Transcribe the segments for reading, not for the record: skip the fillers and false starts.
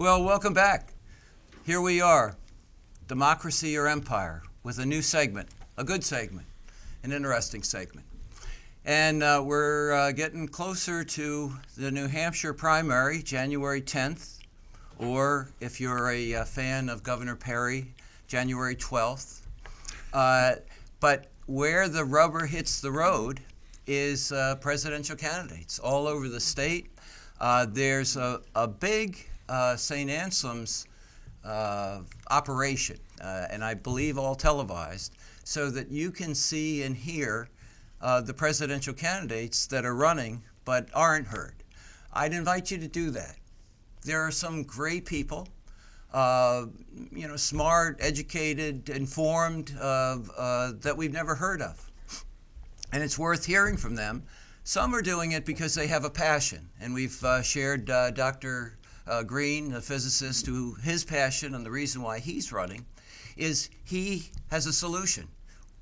Well, welcome back. Here we are, Democracy or Empire, with a new segment, a good segment, an interesting segment. And we're getting closer to the New Hampshire primary, January 10th, or if you're a fan of Governor Perry, January 12th. But where the rubber hits the road is presidential candidates all over the state. There's a big St. Anselm's operation, and I believe all televised, so that you can see and hear the presidential candidates that are running but aren't heard. I'd invite you to do that. There are some great people, smart, educated, informed, that we've never heard of. And it's worth hearing from them. Some are doing it because they have a passion, and we've shared Dr. Green, the physicist, who his passion and the reason why he's running is he has a solution,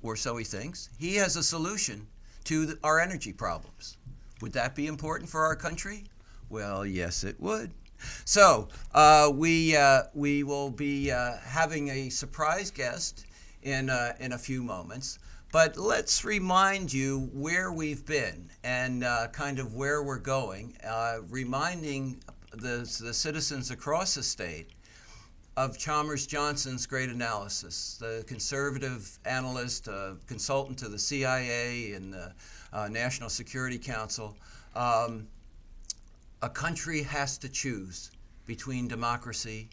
or so he thinks. He has a solution to our energy problems. Would that be important for our country? Well, yes, it would. So we will be having a surprise guest in a few moments. But let's remind you where we've been and kind of where we're going, reminding the citizens across the state of Chalmers Johnson's great analysis, the conservative analyst, consultant to the CIA and the National Security Council. A country has to choose between democracy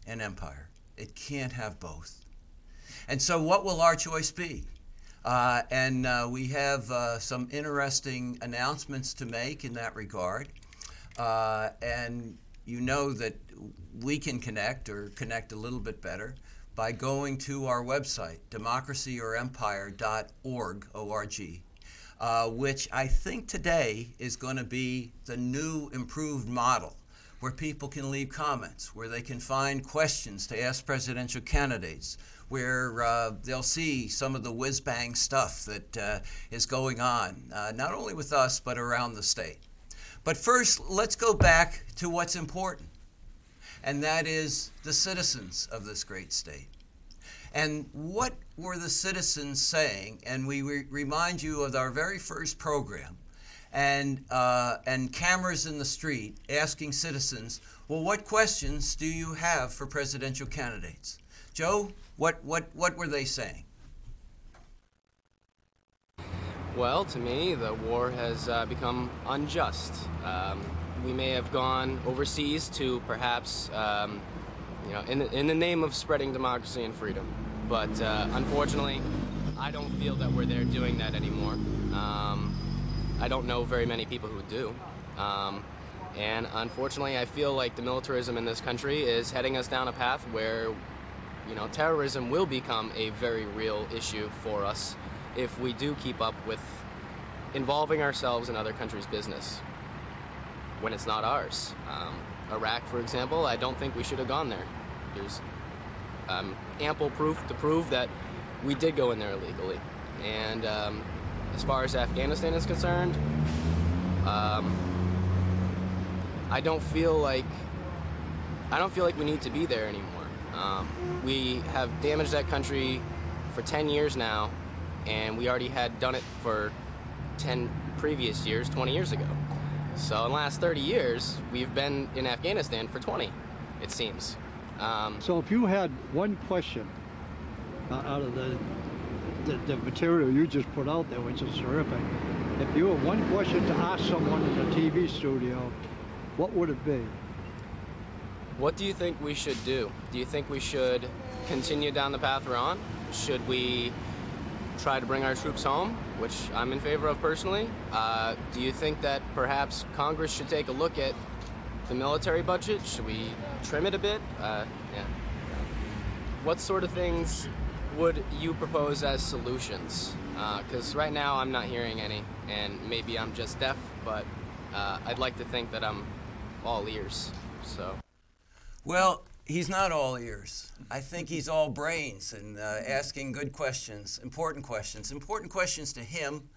and empire. It can't have both. And so what will our choice be? We have some interesting announcements to make in that regard. And you know that we can connect, or connect a little bit better, by going to our website, democracyOrEmpire.org, O-R-G, which I think today is going to be the new improved model, where people can leave comments, where they can find questions to ask presidential candidates, where they'll see some of the whiz-bang stuff that is going on, not only with us, but around the state. But first, let's go back to what's important, and that is the citizens of this great state. And what were the citizens saying? And we remind you of our very first program, and cameras in the street asking citizens, well, what questions do you have for presidential candidates? Joe, what were they saying? Well, to me, the war has become unjust. We may have gone overseas to perhaps, in the name of spreading democracy and freedom. But unfortunately, I don't feel that we're there doing that anymore. I don't know very many people who do. And unfortunately, I feel like the militarism in this country is heading us down a path where, terrorism will become a very real issue for us if we do keep up with involving ourselves in other countries' business when it's not ours. Iraq, for example, I don't think we should have gone there. There's ample proof to prove that we did go in there illegally. And as far as Afghanistan is concerned, I don't feel like we need to be there anymore. We have damaged that country for 10 years now, and we already had done it for 10 previous years, 20 years ago. So in the last 30 years, we've been in Afghanistan for 20, it seems. So if you had one question out of the material you just put out there, which is terrific, if you had one question to ask someone in a TV studio, what would it be? What do you think we should do? Do you think we should continue down the path we're on? Should we try to bring our troops home, which I'm in favor of personally? Do you think that perhaps Congress should take a look at the military budget? Should we trim it a bit? Yeah. What sort of things would you propose as solutions? Because right now I'm not hearing any, and maybe I'm just deaf, but I'd like to think that I'm all ears, so. Well, he's not all ears. I think he's all brains and asking good questions, important questions to him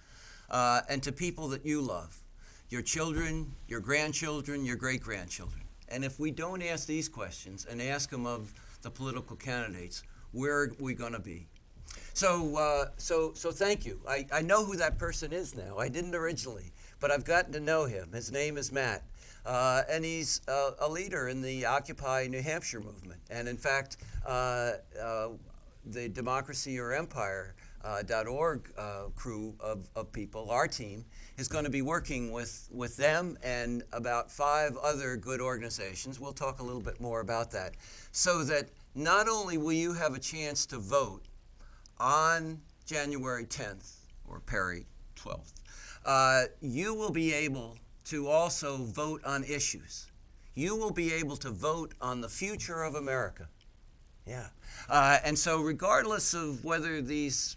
and to people that you love, your children, your grandchildren, your great-grandchildren. And if we don't ask these questions and ask them of the political candidates, where are we going to be? So thank you. I know who that person is now. I didn't originally, but I've gotten to know him. His name is Matt, and he's a leader in the Occupy New Hampshire movement. And in fact, the Democracy or Empire .org crew of people, our team, is going to be working with them and about 5 other good organizations. We'll talk a little bit more about that. So that not only will you have a chance to vote on January 10th, or Perry 12th, you will be able to also vote on issues. You will be able to vote on the future of America. Yeah. And so regardless of whether these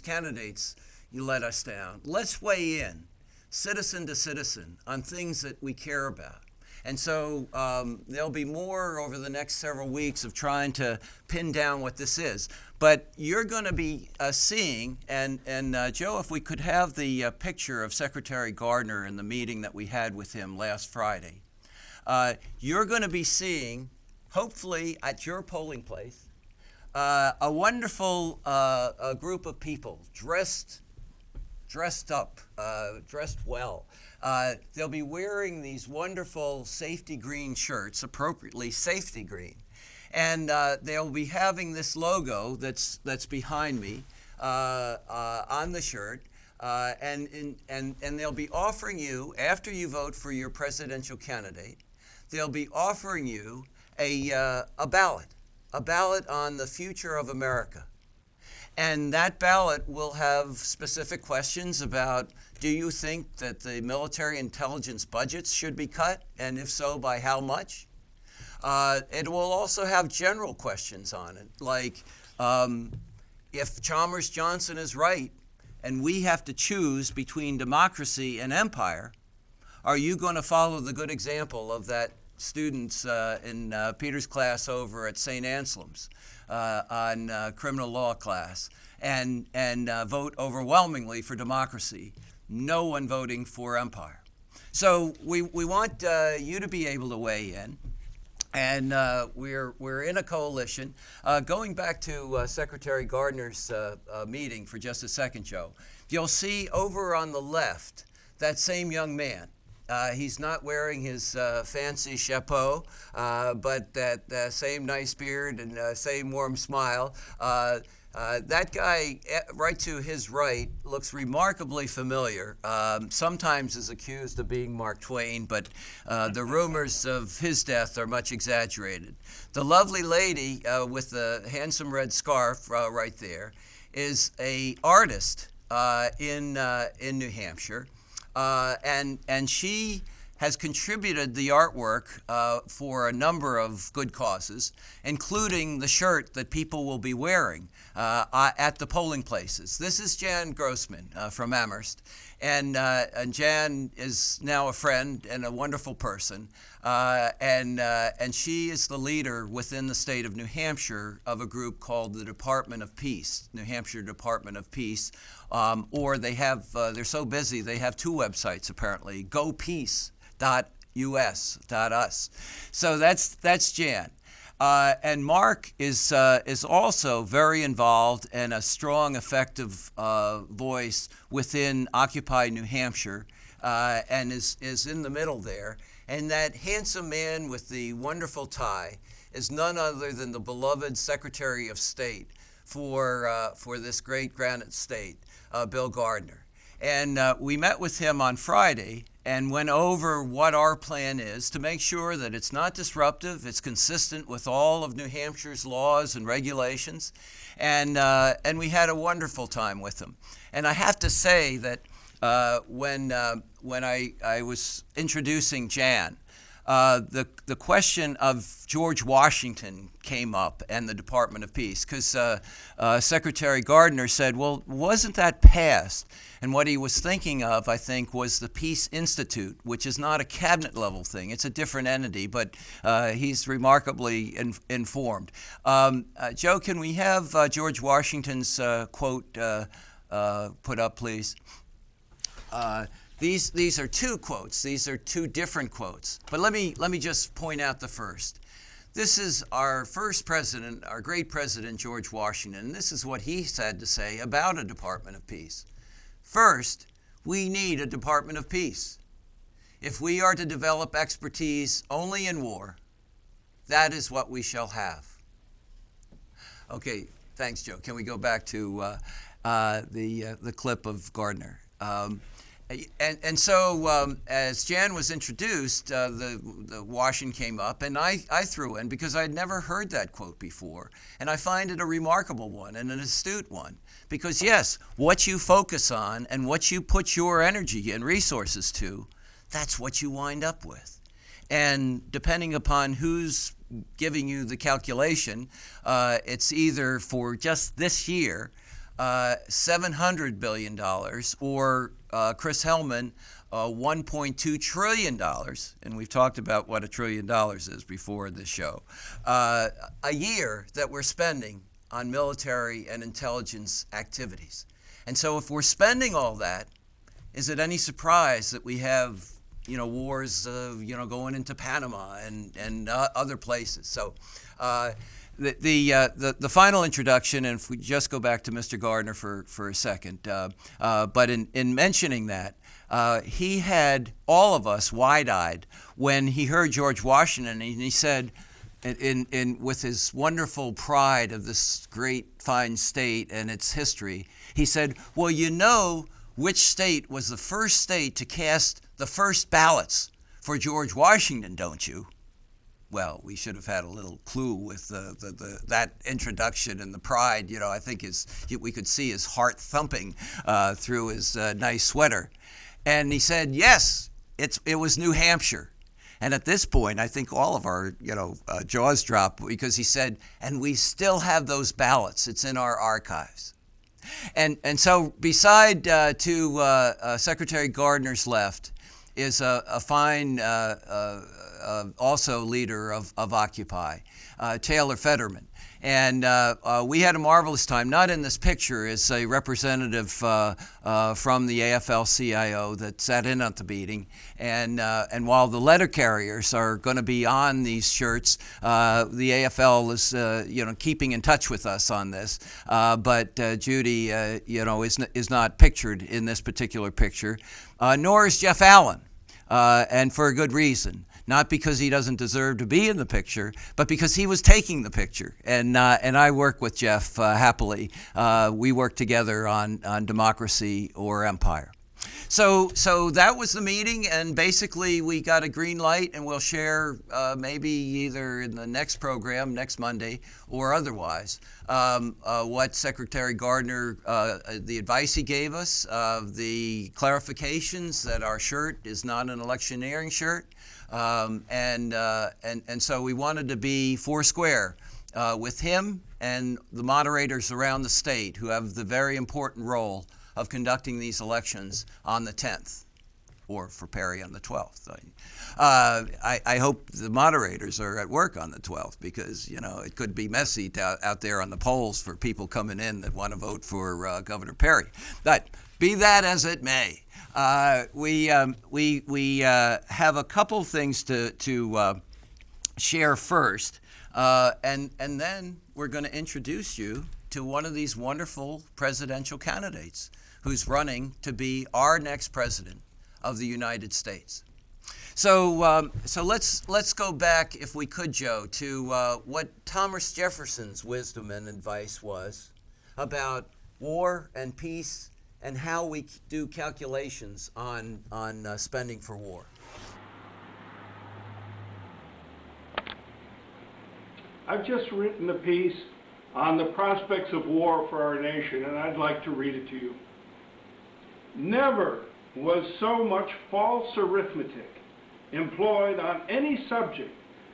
candidates you let us down, let's weigh in, citizen to citizen, on things that we care about. And so there'll be more over the next several weeks of trying to pin down what this is. But you're going to be seeing, and Joe, if we could have the picture of Secretary Gardner in the meeting that we had with him last Friday. You're going to be seeing, hopefully at your polling place, a wonderful group of people dressed up, dressed well. They'll be wearing these wonderful safety green shirts, appropriately safety green. And they'll be having this logo that's behind me on the shirt. And they'll be offering you, after you vote for your presidential candidate, they'll be offering you a ballot on the future of America. And that ballot will have specific questions about, do you think that the military intelligence budgets should be cut? And if so, by how much? It will also have general questions on it, like if Chalmers Johnson is right and we have to choose between democracy and empire, are you going to follow the good example of that students in Peter's class over at St. Anselm's on criminal law class and vote overwhelmingly for democracy, no one voting for empire? So we want you to be able to weigh in. And we're in a coalition. Going back to Secretary Gardner's meeting for just a second, Joe, you'll see over on the left that same young man. He's not wearing his fancy chapeau, but that same nice beard and same warm smile. That guy right to his right looks remarkably familiar. Sometimes is accused of being Mark Twain, but the rumors of his death are much exaggerated. The lovely lady with the handsome red scarf right there is an artist in New Hampshire, and she has contributed the artwork for a number of good causes, including the shirt that people will be wearing at the polling places. This is Jan Grossman from Amherst, and Jan is now a friend and a wonderful person, and she is the leader within the state of New Hampshire of a group called the Department of Peace, New Hampshire Department of Peace, or they have, they're so busy, they have 2 websites apparently, gopeace.us.us. So that's Jan. And Mark is also very involved and a strong, effective voice within Occupy New Hampshire, and is in the middle there. And that handsome man with the wonderful tie is none other than the beloved Secretary of State for this great granite state, Bill Gardner. And we met with him on Friday and went over what our plan is to make sure that it's not disruptive, it's consistent with all of New Hampshire's laws and regulations, and we had a wonderful time with him. And I have to say that when I was introducing Jan, the question of George Washington came up and the Department of Peace, because Secretary Gardner said, well, wasn't that passed? And what he was thinking of, I think, was the Peace Institute, which is not a cabinet level thing. It's a different entity, but he's remarkably informed. Joe, can we have George Washington's quote put up, please? These are two quotes. These are two different quotes. But let me just point out the first. This is our first president, our great president, George Washington, and this is what he had to say about a Department of Peace. First, we need a Department of Peace. If we are to develop expertise only in war, that is what we shall have. Okay, thanks, Joe. Can we go back to the clip of Gardner? So as Jan was introduced, the Washington came up, and I threw in because I'd never heard that quote before, and I find it a remarkable one and an astute one. Because yes, what you focus on and what you put your energy and resources to, that's what you wind up with. And depending upon who's giving you the calculation, it's either for just this year, $700 billion, or Chris Hellman, $1.2 trillion, and we've talked about what $1 trillion is before this show, a year that we're spending on military and intelligence activities. And so if we're spending all that, is it any surprise that we have, wars, going into Panama and other places? So the final introduction, and if we just go back to Mr. Gardner for a second, but in mentioning that, he had all of us wide-eyed when he heard George Washington, and he said, with his wonderful pride of this great, fine state and its history, he said, well, you know which state was the first state to cast the first ballots for George Washington, don't you? Well, we should have had a little clue with that introduction and the pride. I think we could see his heart thumping through his nice sweater. And he said, yes, it was New Hampshire. And at this point, I think all of our jaws dropped, because he said, and we still have those ballots. It's in our archives. And so beside Secretary Gardner's left is a fine also leader of Occupy, Taylor Fetterman. And we had a marvelous time, not in this picture, as a representative from the AFL-CIO that sat in at the meeting. And while the letter carriers are going to be on these shirts, the AFL is keeping in touch with us on this. But Judy is not pictured in this particular picture, nor is Jeff Allen, and for a good reason. Not because he doesn't deserve to be in the picture, but because he was taking the picture. And I work with Jeff happily. We work together on Democracy or Empire. So that was the meeting, and basically we got a green light, and we'll share maybe either in the next program, next Monday, or otherwise, what Secretary Gardner, the advice he gave us, the clarifications that our shirt is not an electioneering shirt. And so we wanted to be foursquare with him and the moderators around the state who have the very important role of conducting these elections on the 10th, or for Perry on the 12th. I hope the moderators are at work on the 12th, because it could be messy out there on the polls for people coming in that want to vote for Governor Perry. But be that as it may, we have a couple things to share first, and then we're going to introduce you to one of these wonderful presidential candidates who's running to be our next president of the United States. So let's go back, if we could, Joe, to what Thomas Jefferson's wisdom and advice was about war and peace, and how we do calculations on spending for war. I've just written a piece on the prospects of war for our nation, and I'd like to read it to you. Never was so much false arithmetic employed on any subject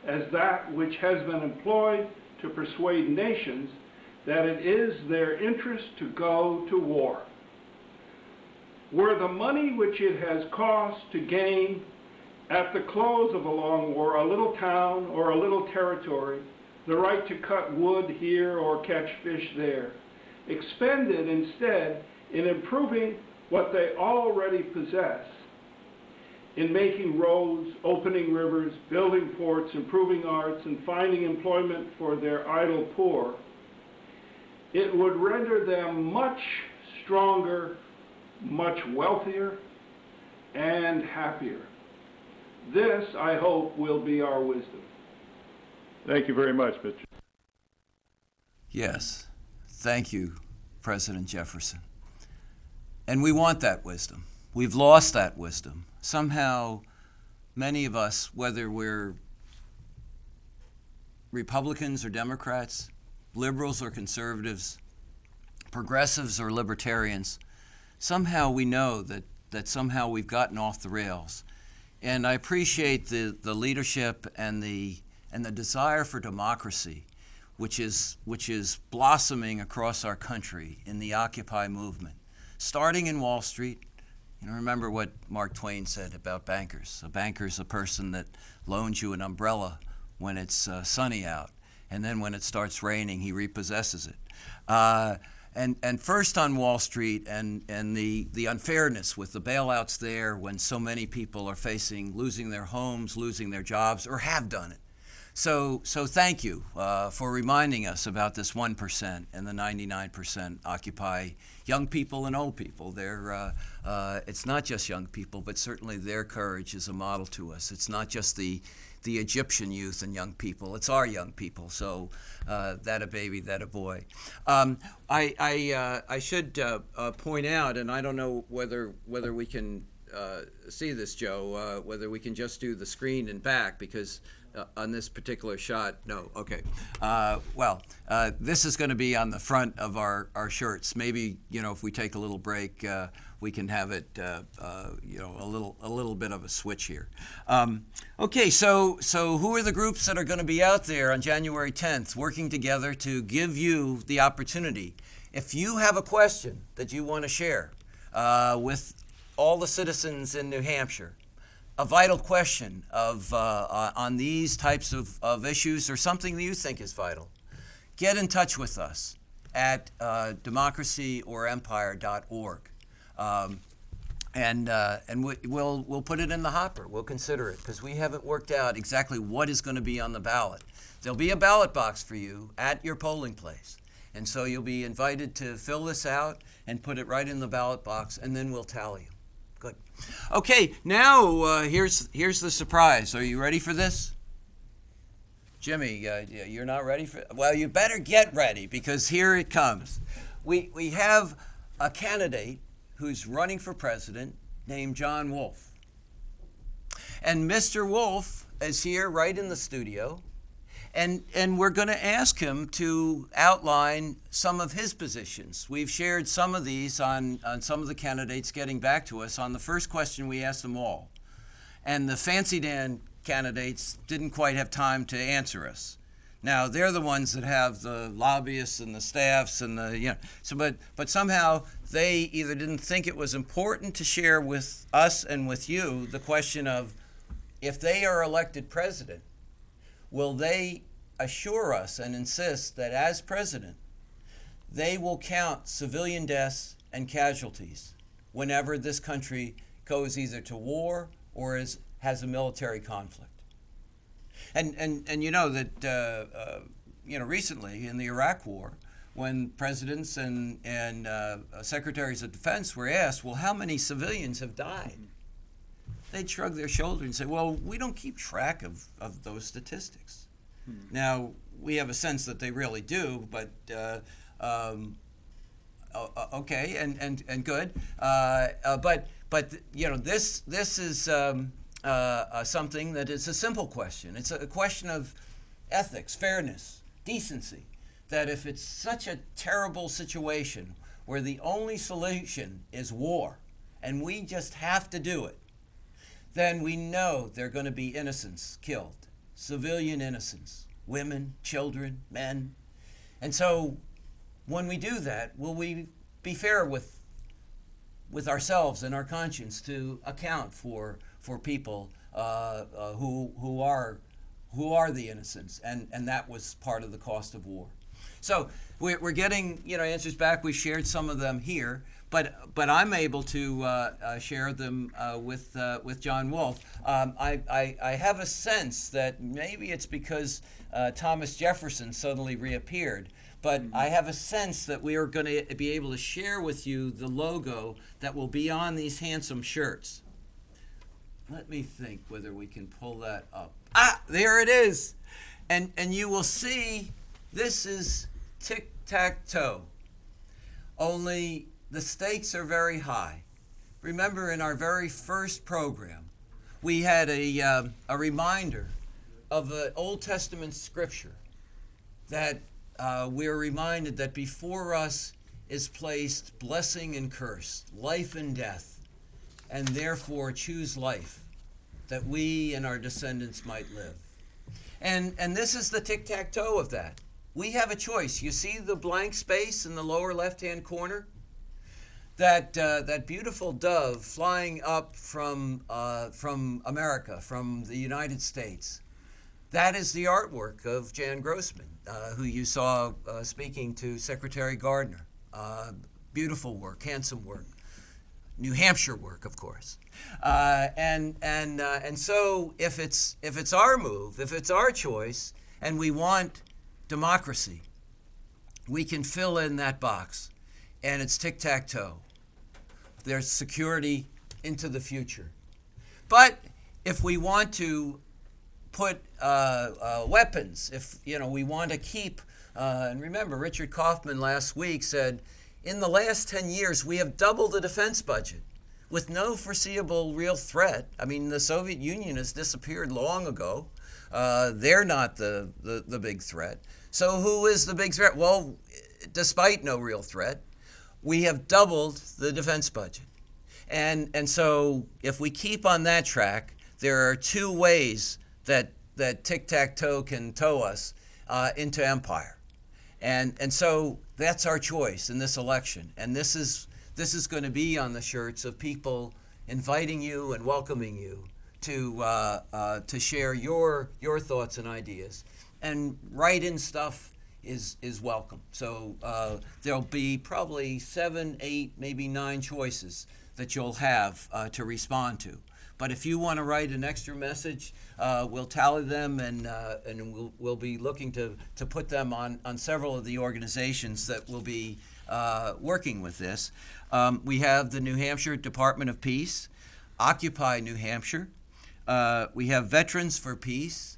as that which has been employed to persuade nations that it is their interest to go to war. Were the money which it has cost to gain at the close of a long war a little town or a little territory, the right to cut wood here or catch fish there, expended instead in improving what they already possess, in making roads, opening rivers, building ports, improving arts, and finding employment for their idle poor, it would render them much stronger, much wealthier, and happier. This, I hope, will be our wisdom. Thank you very much, Mr. Yes, thank you, President Jefferson. And we want that wisdom. We've lost that wisdom. Somehow, many of us, whether we're Republicans or Democrats, liberals or conservatives, progressives or libertarians, somehow we know that somehow we've gotten off the rails. And I appreciate the leadership and the desire for democracy, which is blossoming across our country in the Occupy movement, starting in Wall Street. You know, remember what Mark Twain said about bankers. A banker's a person that loans you an umbrella when it's sunny out, and then when it starts raining, he repossesses it. And first on Wall Street, and the unfairness with the bailouts there when so many people are facing losing their homes, losing their jobs, or have done it. So thank you for reminding us about this 1% and the 99% occupy young people and old people. It's not just young people, but certainly their courage is a model to us. It's not just the Egyptian youth and young people. It's our young people. So that a baby, that a boy. I should point out, and I don't know whether we can see this, Joe, whether we can just do the screen and back, because on this particular shot, no, okay. This is going to be on the front of our shirts. Maybe, you know, if we take a little break, we can have it, you know, a little bit of a switch here. Okay, so who are the groups that are going to be out there on January 10th working together to give you the opportunity? If you have a question that you want to share with all the citizens in New Hampshire, a vital question on these types of issues, or something that you think is vital, get in touch with us at democracyOrEmpire.org. And we'll put it in the hopper. We'll consider it, because we haven't worked out exactly what is going to be on the ballot. There'll be a ballot box for you at your polling place. And so you'll be invited to fill this out and put it right in the ballot box, and then we'll tally you. Good. Okay, now here's the surprise. Are you ready for this? Jimmy, you're not ready for it? Well, you better get ready, because here it comes. We have a candidate who's running for president named John Wolfe. And Mr. Wolfe is here right in the studio, and we're going to ask him to outline some of his positions. We've shared some of these on some of the candidates getting back to us. On the first question, we asked them all. And the Fancy Dan candidates didn't quite have time to answer us. Now, they're the ones that have the lobbyists and the staffs and the, you know, so, but somehow they either didn't think it was important to share with us and with you the question of, if they are elected president, will they assure us and insist that as president, they will count civilian deaths and casualties whenever this country goes either to war or has a military conflict? And you know that you know, recently in the Iraq War, when presidents and secretaries of defense were asked, well, how many civilians have died? They'd shrug their shoulders and say, well, we don't keep track of those statistics. Now, we have a sense that they really do, but okay, and good. But you know, this is something that is a simple question. It's a question of ethics, fairness, decency. That if it's such a terrible situation where the only solution is war, and we just have to do it, then we know there are going to be innocents killed, civilian innocents, women, children, men. And so when we do that, will we be fair with ourselves and our conscience to account for people who are the innocents? And that was part of the cost of war. So we're getting answers back. We shared some of them here, but I'm able to share them with John Wolfe. I have a sense that maybe it's because Thomas Jefferson suddenly reappeared, but I have a sense that we are going to be able to share with you the logo that will be on these handsome shirts. Let me think whether we can pull that up. Ah, there it is. And you will see this is tic-tac-toe. Only the stakes are very high. Remember, in our very first program, we had a reminder of an Old Testament scripture that we're reminded that before us is placed blessing and curse, life and death, and therefore choose life, that we and our descendants might live. And this is the tic-tac-toe of that. We have a choice. You see the blank space in the lower left-hand corner? That beautiful dove flying up from America, from the United States. That is the artwork of Jan Grossman, who you saw speaking to Secretary Gardner. Beautiful work, handsome work. New Hampshire work, of course. And so if it's our move, if it's our choice, and we want democracy, we can fill in that box, and it's tic-tac-toe. There's security into the future. But if we want to put weapons, if we want to keep, and remember, Richard Kaufman last week said, in the last 10 years, we have doubled the defense budget with no foreseeable real threat. I mean, the Soviet Union has disappeared long ago. They're not the big threat. So who is the big threat? Well, despite no real threat, we have doubled the defense budget. And so if we keep on that track, there are two ways that tic-tac-toe can tow us into empire. And so that's our choice in this election. And this is going to be on the shirts of people inviting you and welcoming you to share your thoughts and ideas. And write-in stuff is welcome. So there'll be probably 7, 8, maybe 9 choices that you'll have to respond to. But if you want to write an extra message, we'll tally them, and we'll be looking to put them on several of the organizations that will be working with this. We have the New Hampshire Department of Peace, Occupy New Hampshire. We have Veterans for Peace,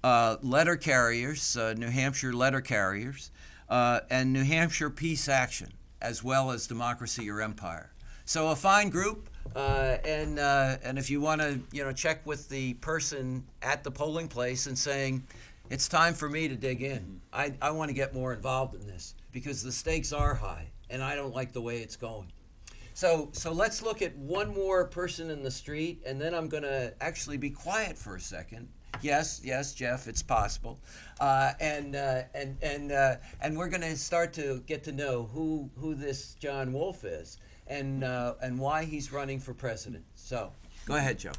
letter carriers, New Hampshire letter carriers, and New Hampshire Peace Action, as well as Democracy or Empire. So a fine group. And if you want to check with the person at the polling place and saying, it's time for me to dig in. I want to get more involved in this because the stakes are high and I don't like the way it's going. So let's look at one more person in the street, and then I'm going to actually be quiet for a second. Yes, Jeff, it's possible. And we're going to start to get to know who this John Wolfe is. And why he's running for president. So, go ahead, Joe.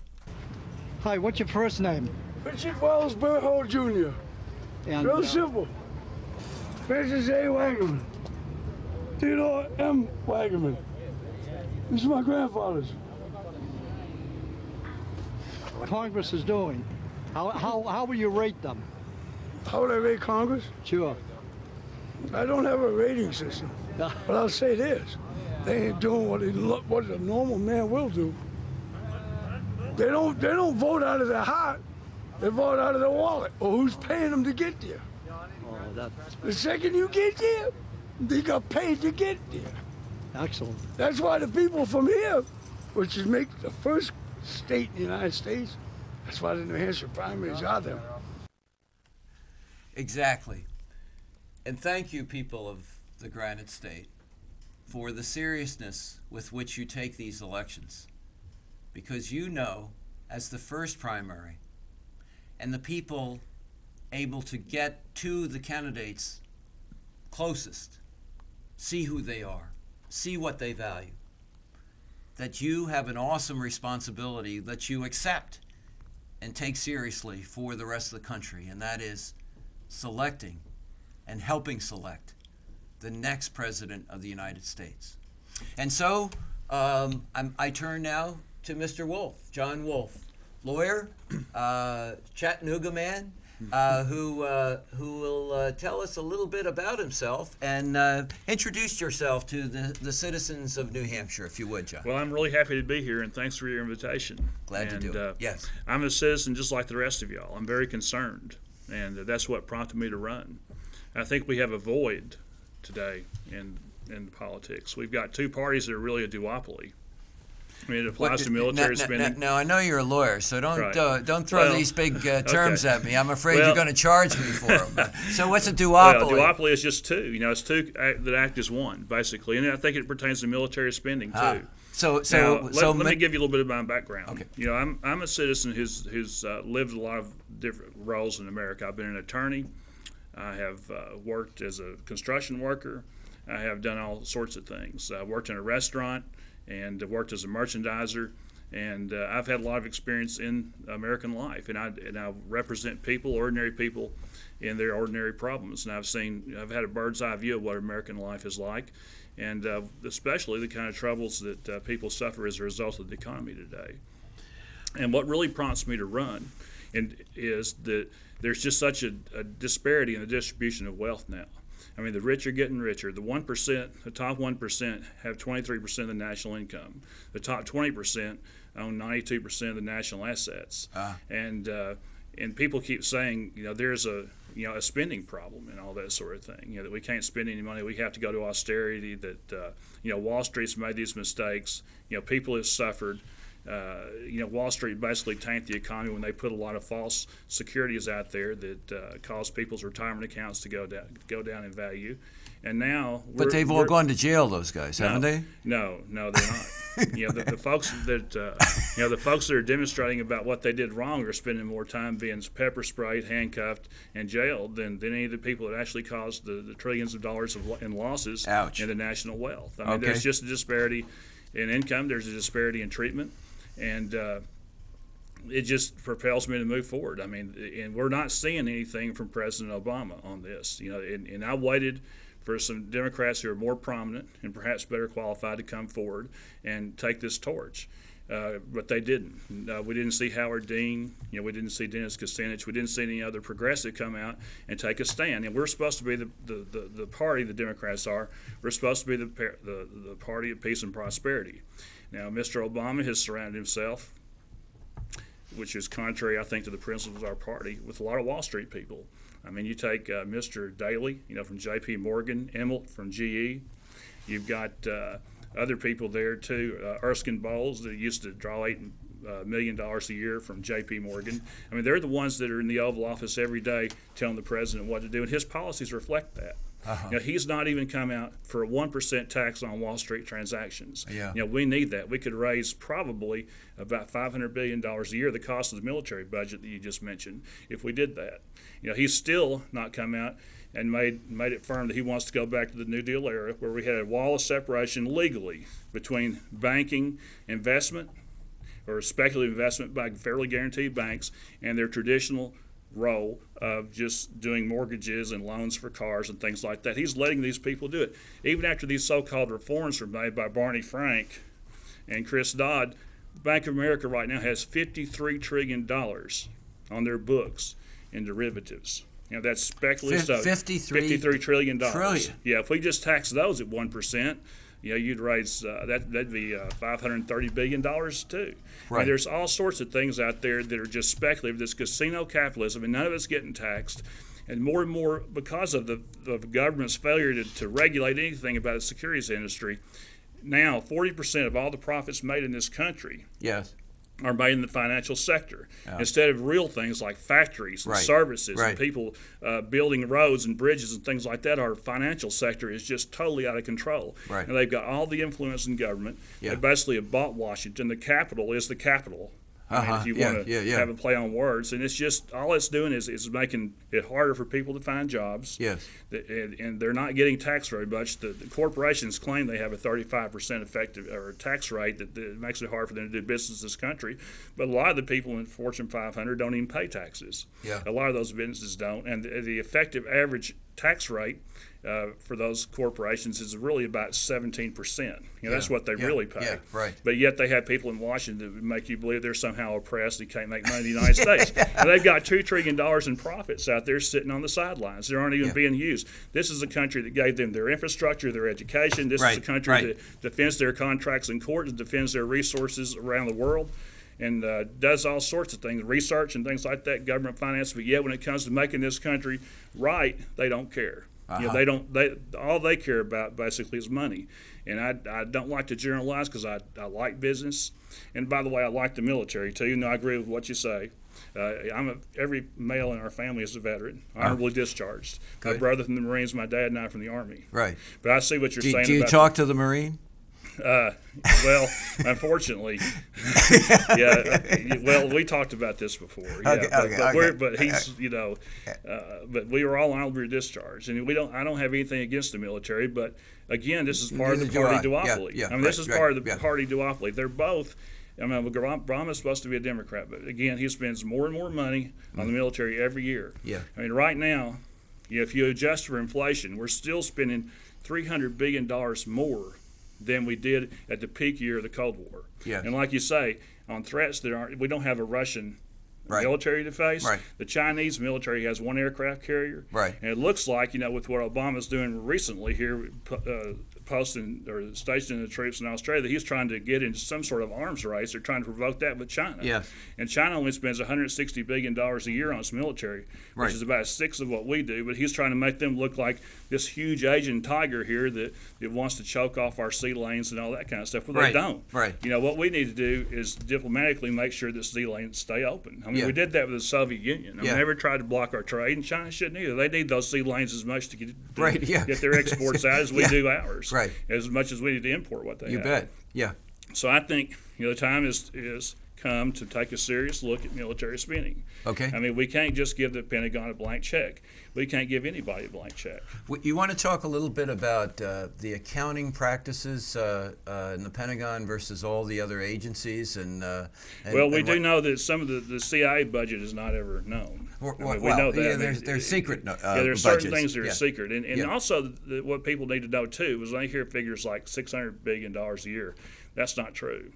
Hi, what's your first name? Richard Wells Burho Jr. And, Real simple. Francis A. Wagaman. Theodore M. Wagaman. This is my grandfather's. Congress is doing. How will you rate them? How would I rate Congress? Sure. I don't have a rating system, but I'll say this. They ain't doing what a normal man will do. They don't vote out of their heart. They vote out of their wallet, or who's paying them to get there. Oh, The second you get there, they got paid to get there. excellent. That's why the people from here, which is make the first state in the United States, that's why the New Hampshire primaries are there. Exactly. And thank you, people of the Granite State, for the seriousness with which you take these elections. Because you know, as the first primary, and the people able to get to the candidates closest, see who they are, see what they value, that you have an awesome responsibility that you accept and take seriously for the rest of the country, and that is selecting and helping select the next president of the United States. And so I turn now to Mr. Wolf, John Wolf, lawyer, Chattanooga man, who will tell us a little bit about himself and introduce yourself to the citizens of New Hampshire, if you would, John. Well, I'm really happy to be here, and thanks for your invitation. Glad to do it. Yes. I'm a citizen just like the rest of y'all. I'm very concerned, and that's what prompted me to run. I think we have a void today in politics. We've got two parties that are really a duopoly. I mean, it applies to military spending. Now, I know you're a lawyer, so don't throw these big terms at me. I'm afraid well, you're going to charge me for them. So what's a duopoly? Well, duopoly is just two. You know, it's two that act as one, basically, and I think it pertains to military spending too. Let me give you a little bit of my background. Okay. You know, I'm a citizen who's lived a lot of different roles in America. I've been an attorney. I have worked as a construction worker. I have done all sorts of things. I worked in a restaurant and worked as a merchandiser, and I've had a lot of experience in American life, and I represent people, ordinary people, in their ordinary problems, and I've had a bird's eye view of what American life is like, and especially the kind of troubles that people suffer as a result of the economy today. And what really prompts me to run is that there's just such a disparity in the distribution of wealth now. I mean, the rich are getting richer. The 1%, the top 1% have 23% of the national income. The top 20% own 92% of the national assets. And people keep saying, you know, there's a spending problem and all that sort of thing. You know, that we can't spend any money. We have to go to austerity. That Wall Street's made these mistakes. You know, people have suffered. Wall Street basically tanked the economy when they put a lot of false securities out there that caused people's retirement accounts to go down in value. And now, but they've all gone to jail, those guys, haven't they? No, they're not. You know, the folks that the folks that are demonstrating about what they did wrong are spending more time being pepper sprayed, handcuffed, and jailed than any of the people that actually caused the trillions of dollars in losses in the national wealth. I mean, there's just a disparity in income. There's a disparity in treatment. And it just propels me to move forward. I mean, and we're not seeing anything from President Obama on this. You know, and I waited for some Democrats who are more prominent and perhaps better qualified to come forward and take this torch. But they didn't. We didn't see Howard Dean. You know, we didn't see Dennis Kucinich. We didn't see any other progressive come out and take a stand. And we're supposed to be the party, the Democrats are. We're supposed to be the party of peace and prosperity. Now, Mr. Obama has surrounded himself, which is contrary, I think, to the principles of our party, with a lot of Wall Street people. I mean, you take Mr. Daley, from J.P. Morgan, Emmett from GE. You've got other people there too. Erskine Bowles, that used to draw $8 million a year from J.P. Morgan. I mean, they're the ones that are in the Oval Office every day telling the president what to do, and his policies reflect that. You know, he's not even come out for a 1% tax on Wall Street transactions. Yeah. You know, we need that. We could raise probably about $500 billion a year, the cost of the military budget that you just mentioned, if we did that. You know, he's still not come out and made it firm that he wants to go back to the New Deal era, where we had a wall of separation legally between banking investment or speculative investment by fairly guaranteed banks and their traditional role of just doing mortgages and loans for cars and things like that. He's letting these people do it. Even after these so-called reforms were made by Barney Frank and Chris Dodd, Bank of America right now has $53 trillion on their books in derivatives. You know, that's speculative stuff. $53 trillion. Yeah, if we just tax those at 1%, you'd raise that'd be $530 billion too. Right. I mean, there's all sorts of things out there that are just speculative. This casino capitalism, and none of it's getting taxed. And more, because of the government's failure to regulate anything about the securities industry, now 40% of all the profits made in this country are made in the financial sector instead of real things like factories and services and people building roads and bridges and things like that. Our financial sector is just totally out of control. And they've got all the influence in government. They basically have bought Washington. The capital is the capital. I mean, if you want to have a play on words, and it's just all it's doing is making it harder for people to find jobs. And they're not getting taxed very much. The corporations claim they have a 35% effective or tax rate that makes it hard for them to do business in this country. But a lot of the people in Fortune 500 don't even pay taxes. A lot of those businesses don't, and the effective average tax rate for those corporations is really about 17%. That's what they really pay. Yeah, right. But yet they have people in Washington that make you believe they're somehow oppressed and can't make money in the United States. And they've got $2 trillion in profits out there sitting on the sidelines. They aren't even being used. This is a country that gave them their infrastructure, their education. This is a country that defends their contracts in court, that defends their resources around the world, and does all sorts of things, research and things like that, government finance. But yet when it comes to making this country right, they don't care. All they care about basically is money. And I don't like to generalize because I like business. And by the way, I like the military too. I agree with what you say. Every male in our family is a veteran, honorably discharged. Good. My brother from the Marines, my dad and I from the Army. Right. But I see what you're saying. Do you talk to the Marine? Well, unfortunately, well, we talked about this before. But he's, but we were all honorably discharged, and I don't have anything against the military, but again, this is part of the party duopoly. This is part of the party duopoly. They're both. Obama's supposed to be a Democrat, but again, he spends more and more money on the military every year. Yeah. Right now, if you adjust for inflation, we're still spending $300 billion more than we did at the peak year of the Cold War. Yeah. And like you say, on threats we don't have a Russian military to face. Right. The Chinese military has one aircraft carrier. Right. And it looks like, with what Obama's doing recently here, posting or stationing the troops in Australia, that he's trying to get into some sort of arms race. They're trying to provoke that with China. Yeah. And China only spends $160 billion a year on its military, which is about a sixth of what we do. But he's trying to make them look like this huge Asian tiger here that wants to choke off our sea lanes and all that kind of stuff. Well, they don't. Right. What we need to do is diplomatically make sure that sea lanes stay open. We did that with the Soviet Union. They never tried to block our trade, and China shouldn't either. They need those sea lanes as much to get their exports out as we do ours. Right. As much as we need to import what they have. You bet. Yeah. So I think the time is come to take a serious look at military spending. Okay. We can't just give the Pentagon a blank check. We can't give anybody a blank check. You want to talk a little bit about the accounting practices in the Pentagon versus all the other agencies? We do know that some of the CIA budget is not ever known. We know that. Yeah, there's secret there's budgets. Certain things that are secret. And also what people need to know, too, is when they hear figures like $600 billion a year, that's not true.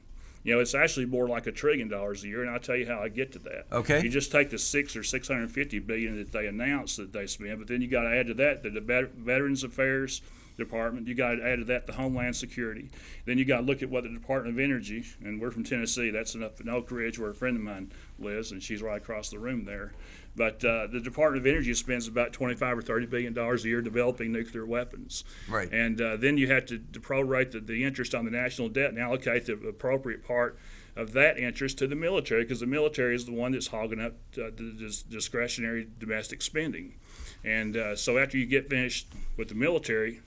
It's actually more like $1 trillion a year, and I'll tell you how I get to that. Okay. You just take the $650 billion that they announce that they spend, but then you got to add to that the Veterans Affairs Department. You got to add to that the Homeland Security. Then you got to look at what the Department of Energy, and we're from Tennessee. That's up in Oak Ridge where a friend of mine lives, and she's right across the room there. But the Department of Energy spends about $25 or $30 billion a year developing nuclear weapons. Right. And then you have to prorate the interest on the national debt and allocate the appropriate part of that interest to the military, because the military is the one that's hogging up the discretionary domestic spending. And so after you get finished with the military,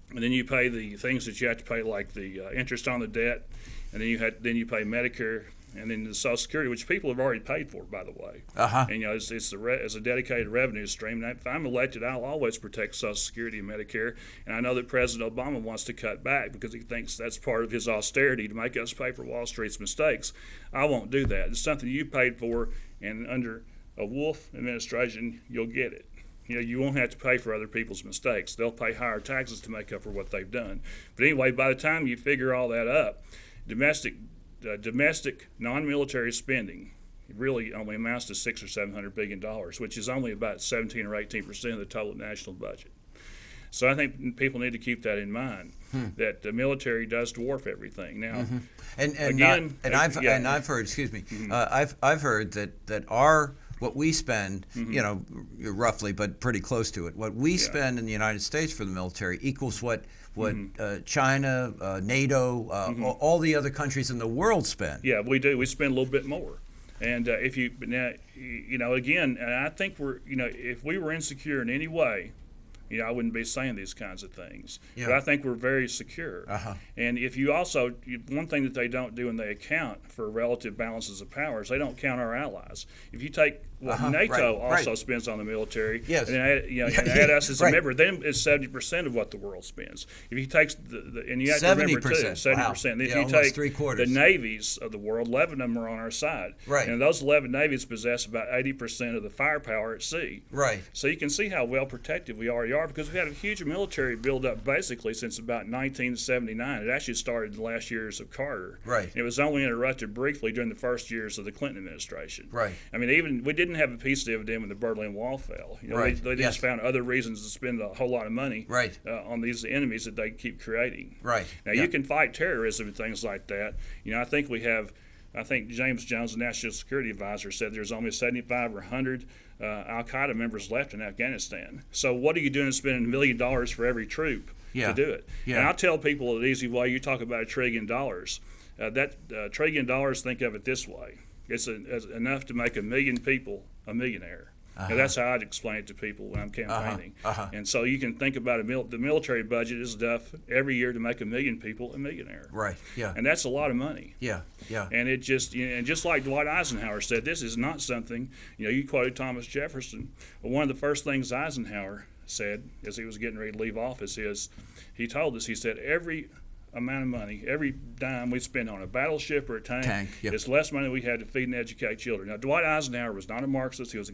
and then you pay the things that you have to pay, like the interest on the debt, and then you pay Medicare, and then the Social Security, which people have already paid for, by the way. And it's a dedicated revenue stream. And if I'm elected, I'll always protect Social Security and Medicare. And I know that President Obama wants to cut back because he thinks that's part of his austerity to make us pay for Wall Street's mistakes. I won't do that. It's something you paid for, and under a Wolf administration, you'll get it. You won't have to pay for other people's mistakes. They'll pay higher taxes to make up for what they've done. But anyway, by the time you figure all that up, domestic non-military spending really only amounts to $600 or $700 billion, which is only about 17 or 18% of the total national budget. So I think people need to keep that in mind, that the military does dwarf everything. Now, I've heard, excuse me, I've heard that what we spend, roughly, but pretty close to it, what we spend in the United States for the military equals what China, NATO, all the other countries in the world spend. Yeah, we do. We spend a little bit more. And again, I think if we were insecure in any way, I wouldn't be saying these kinds of things. Yeah. But I think we're very secure. And if you also, one thing that they don't do when they account for relative balances of powers, they don't count our allies. If you take what NATO right. also spends on the military. Yes. And add, and add us as a Right. member, then it's 70% of what the world spends. If you take and you have to remember too, 70%. 70%. Wow. If Yeah, you almost take 3/4. the navies of the world, 11 of them are on our side. Right. And those 11 navies possess about 80% of the firepower at sea. Right. So you can see how well protected we already are, because we had a huge military buildup basically since about 1979. It actually started in the last years of Carter. Right. It was only interrupted briefly during the first years of the Clinton administration. Right. I mean, even we didn't have a peace dividend when the Berlin Wall fell. You know, Right. They Yes. just found other reasons to spend a whole lot of money Right. On these enemies that they keep creating. Right. Now, Yeah. you can fight terrorism and things like that. You know, I think James Jones, the National Security Advisor, said there's only 75 or 100 Al-Qaeda members left in Afghanistan. So what are you doing spending $1 million for every troop Yeah. to do it? Yeah. And I'll tell people an easy way. You talk about $1 trillion. That $1 trillion, think of it this way. It's enough to make 1 million people a millionaire. And that's how I'd explain it to people when I'm campaigning. And so you can think about the military budget is enough every year to make 1 million people a millionaire. Right. Yeah. And that's a lot of money. Yeah. Yeah. And it just, and just like Dwight Eisenhower said, this is not something, you quoted Thomas Jefferson. Well, one of the first things Eisenhower said as he was getting ready to leave office is, he told us, he said, every amount of money, every dime we spend on a battleship or a tank, Yep. is less money we had to feed and educate children. Now, Dwight Eisenhower was not a Marxist. He was a